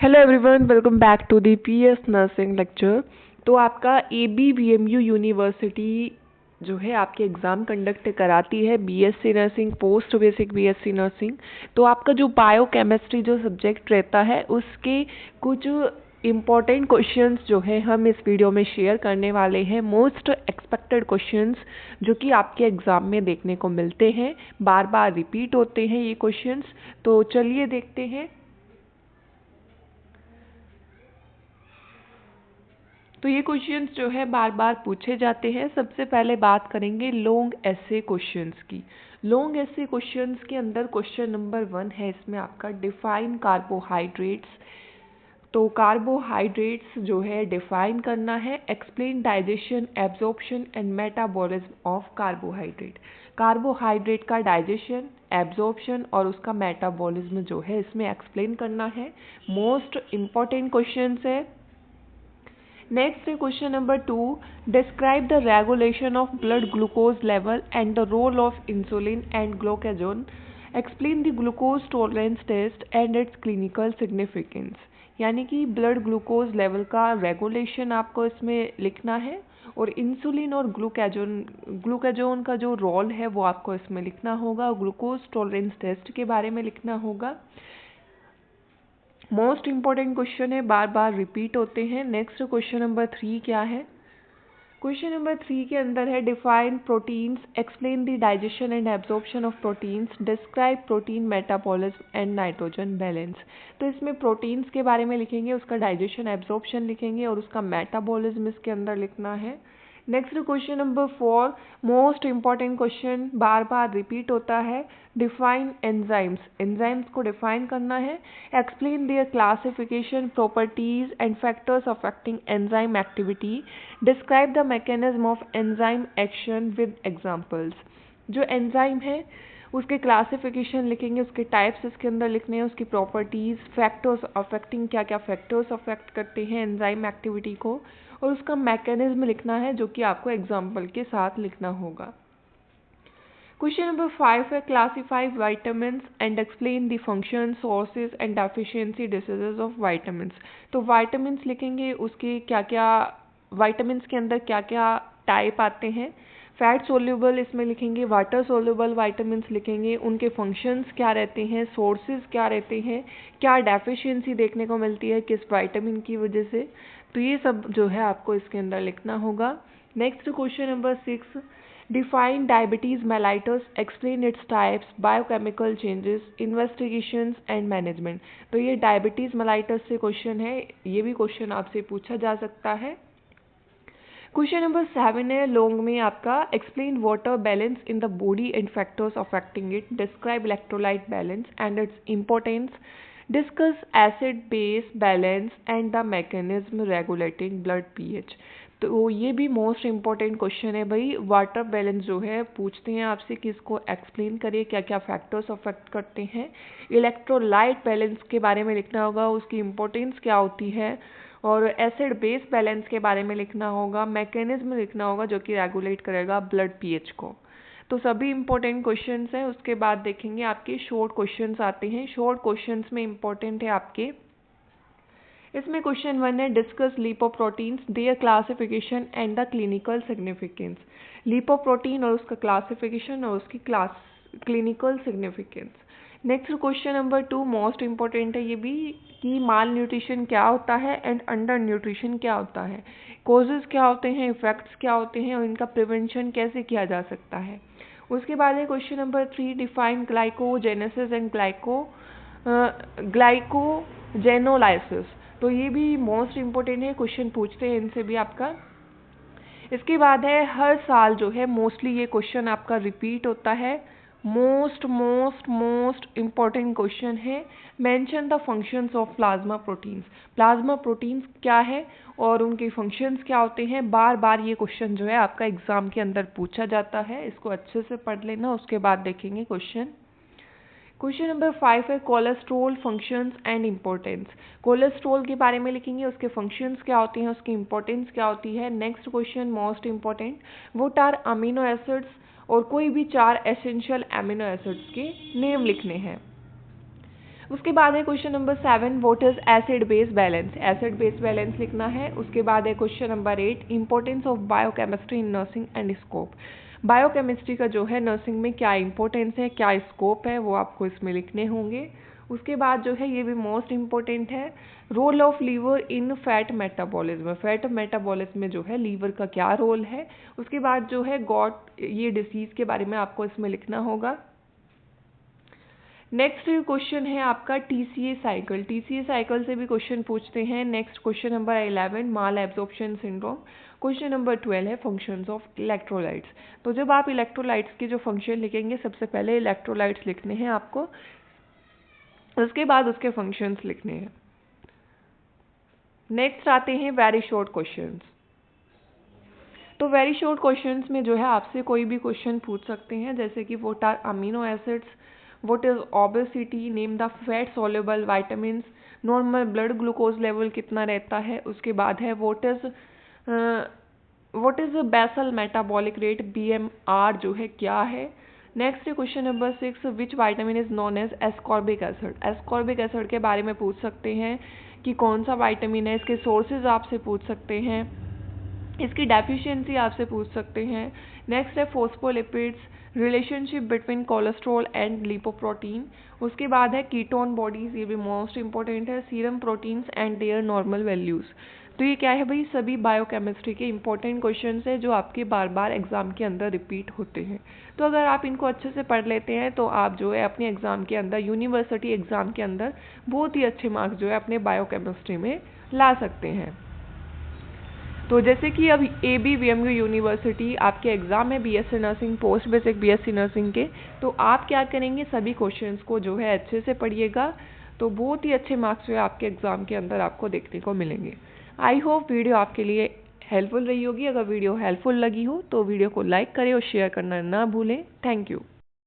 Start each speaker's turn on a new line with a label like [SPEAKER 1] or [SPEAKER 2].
[SPEAKER 1] Hello everyone, welcome back to the PS nursing lecture. तो आपका ABBMU university जो है आपके एग्ज़ाम कंडक्ट कराती है BSc nursing, post basic BSc nursing. तो आपका जो बायोकेमिस्ट्री जो सब्जेक्ट रहता है उसके कुछ इम्पॉर्टेंट क्वेश्चंस जो है हम इस वीडियो में शेयर करने वाले हैं। मोस्ट एक्सपेक्टेड क्वेश्चंस जो कि आपके एग्ज़ाम में देखने को मिलते हैं, बार बार रिपीट होते हैं ये क्वेश्चंस। तो चलिए देखते हैं। तो ये क्वेश्चंस जो है बार बार पूछे जाते हैं। सबसे पहले बात करेंगे लॉन्ग एसे क्वेश्चंस की। लॉन्ग एसे क्वेश्चंस के अंदर क्वेश्चन नंबर 1 है इसमें आपका डिफाइन कार्बोहाइड्रेट्स। तो कार्बोहाइड्रेट्स जो है डिफाइन करना है। Explain digestion, absorption and metabolism of carbohydrate. Carbohydrate का डाइजेशन, एब्जॉर्प्शन और उसका मेटाबॉलिज्म जो है इसमें एक्सप्लेन करना है। मोस्ट इम्पॉर्टेंट क्वेश्चंस है। Next question number 2, describe the regulation of blood glucose level and the role of insulin and glucagon. Explain the glucose tolerance test and its clinical significance. यानी कि blood glucose level का regulation आपको इसमें लिखना है और insulin और ग्लूकाजोन का जो रोल है वो आपको इसमें लिखना होगा। ग्लूकोज टॉलरेंस टेस्ट के बारे में लिखना होगा। मोस्ट इंपॉर्टेंट क्वेश्चन है, बार बार रिपीट होते हैं। नेक्स्ट क्वेश्चन नंबर 3 क्या है? क्वेश्चन नंबर 3 के अंदर है define proteins, explain the digestion and absorption of proteins, describe protein metabolism and nitrogen balance. तो इसमें प्रोटीन्स के बारे में लिखेंगे, उसका डाइजेशन एब्जॉर्प्शन लिखेंगे और उसका मेटाबॉलिज्म इसके अंदर लिखना है। Next question number 4, most important question, बार बार रिपीट होता है। डिफाइन एंजाइम्स, एंजाइम्स को डिफाइन करना है। Explain their classification, properties and factors affecting enzyme activity. Describe the mechanism of enzyme action with examples. जो एंजाइम है उसके क्लासिफिकेशन लिखेंगे, उसके टाइप्स इसके अंदर लिखने हैं, उसकी प्रॉपर्टीज, फैक्टर्स अफेक्टिंग, क्या क्या फैक्टर्स अफेक्ट करते हैं एंजाइम एक्टिविटी को, और उसका मैकेनिज्म लिखना है जो कि आपको एग्जाम्पल के साथ लिखना होगा। क्वेश्चन नंबर 5 है classify vitamins and explain the function, sources and deficiency diseases of vitamins. तो वाइटामिन्स लिखेंगे, उसके क्या क्या वाइटामिन्स के अंदर क्या क्या टाइप आते हैं। फैट सोल्यूबल इसमें लिखेंगे, वाटर सोल्यूबल वाइटामिन्स लिखेंगे, उनके फंक्शंस क्या रहते हैं, सोर्सेज क्या रहते हैं, क्या डेफिशिएंसी देखने को मिलती है किस वाइटामिन की वजह से। तो ये सब जो है आपको इसके अंदर लिखना होगा। Next question number 6, define diabetes mellitus, explain its types, biochemical changes, investigations and management. तो ये डायबिटीज मेलाइटस से क्वेश्चन है, ये भी क्वेश्चन आपसे पूछा जा सकता है। क्वेश्चन नंबर 7 है लॉन्ग में आपका explain water balance in the body and factors affecting it, describe electrolyte balance and its importance, discuss acid base balance and the mechanism regulating blood pH. तो ये भी मोस्ट इंपॉर्टेंट क्वेश्चन है भाई। Water balance जो है पूछते हैं आपसे कि इसको एक्सप्लेन करिए, क्या क्या फैक्टर्स अफेक्ट करते हैं। इलेक्ट्रोलाइट बैलेंस के बारे में लिखना होगा, उसकी इंपॉर्टेंस क्या होती है, और एसिड बेस बैलेंस के बारे में लिखना होगा। मैकेनिज्म लिखना होगा जो कि रेगुलेट करेगा ब्लड पीएच को। तो सभी इंपॉर्टेंट क्वेश्चंस हैं। उसके बाद देखेंगे आपके शॉर्ट क्वेश्चंस आते हैं। शॉर्ट क्वेश्चंस में इंपॉर्टेंट है आपके, इसमें क्वेश्चन 1 है discuss lipoproteins, there classification and the clinical significance. Lipoprotein और उसका क्लासिफिकेशन और उसकी clinical significance. Next question number 2 most important है ये भी, कि माल न्यूट्रिशन क्या होता है एंड अंडर न्यूट्रिशन क्या होता है, कॉजेज क्या होते हैं, इफेक्ट्स क्या होते हैं और इनका प्रिवेंशन कैसे किया जा सकता है। उसके बाद है question number 3, define glycogenesis and glycogenolysis. तो ये भी मोस्ट इंपॉर्टेंट है, क्वेश्चन पूछते हैं इनसे भी आपका। इसके बाद है हर साल जो है मोस्टली ये क्वेश्चन आपका रिपीट होता है। मोस्ट इंपॉर्टेंट क्वेश्चन है, mention the functions of plasma proteins. Plasma proteins क्या है और उनके फंक्शंस क्या होते हैं। बार बार ये क्वेश्चन जो है आपका एग्जाम के अंदर पूछा जाता है, इसको अच्छे से पढ़ लेना। उसके बाद देखेंगे क्वेश्चन। क्वेश्चन नंबर 5 है cholesterol functions and importance. Cholesterol के बारे में लिखेंगे, उसके फंक्शंस क्या होते हैं, उसकी इंपॉर्टेंस क्या होती है। Next question most important, what are amino acids, और कोई भी 4 एसेंशियल अमीनो एसिड्स के नेम लिखने हैं। उसके बाद है question number 7, what is acid base balance. Acid base balance लिखना है। उसके बाद है question number 8, importance of biochemistry in nursing and scope. Biochemistry का जो है नर्सिंग में क्या इंपॉर्टेंस है, क्या स्कोप है, वो आपको इसमें लिखने होंगे। उसके बाद जो है ये भी मोस्ट इम्पोर्टेंट है, role of liver in fat metabolism. Fat metabolism में जो है लीवर का क्या रोल है। उसके बाद जो है गॉट ये डिसीज के बारे में आपको इसमें लिखना होगा। नेक्स्ट क्वेश्चन है आपका टीसीए साइकिल। टीसीए साइकिल से भी क्वेश्चन पूछते हैं। नेक्स्ट क्वेश्चन नंबर 11, माल एब्जॉर्प्शन सिंड्रोम। क्वेश्चन नंबर 12 है फंक्शंस ऑफ इलेक्ट्रोलाइट्स। तो जब आप इलेक्ट्रोलाइट्स के जो फंक्शन लिखेंगे, सबसे पहले इलेक्ट्रोलाइट्स लिखने हैं आपको, उसके बाद उसके फंक्शंस लिखने हैं। नेक्स्ट आते हैं वेरी शॉर्ट क्वेश्चंस। तो वेरी शॉर्ट क्वेश्चंस में जो है आपसे कोई भी क्वेश्चन पूछ सकते हैं, जैसे कि what are amino acids, what is obesity, name the fat soluble vitamins, normal blood glucose level कितना रहता है। उसके बाद है what is basal metabolic rate, BMR जो है क्या है। Next question number 6, which vitamin is known as ascorbic acid. Ascorbic acid के बारे में पूछ सकते हैं कि कौन सा विटामिन है, इसके सोर्सेज आपसे पूछ सकते हैं, इसकी डेफिशिएंसी आपसे पूछ सकते हैं। नेक्स्ट है phospholipids, relationship between cholesterol and lipoprotein. उसके बाद है कीटोन बॉडीज, ये भी मोस्ट इंपॉर्टेंट है, serum proteins and there normal values. तो ये क्या है भाई, सभी बायोकेमिस्ट्री के इंपॉर्टेंट क्वेश्चंस है जो आपके बार बार एग्जाम के अंदर रिपीट होते हैं। तो अगर आप इनको अच्छे से पढ़ लेते हैं तो आप जो है अपने एग्जाम के अंदर, यूनिवर्सिटी एग्जाम के अंदर बहुत ही अच्छे मार्क्स जो है अपने बायोकेमिस्ट्री में ला सकते हैं। तो जैसे कि अब ABVMU यूनिवर्सिटी आपके एग्जाम है BSc nursing, post basic BSc nursing के, तो आप क्या करेंगे, सभी क्वेश्चंस को जो है अच्छे से पढ़िएगा, तो बहुत ही अच्छे मार्क्स जो है आपके एग्जाम के अंदर आपको देखने को मिलेंगे। आई होप वीडियो आपके लिए हेल्पफुल रही होगी। अगर वीडियो हेल्पफुल लगी हो तो वीडियो को लाइक करें और शेयर करना ना भूलें। Thank you.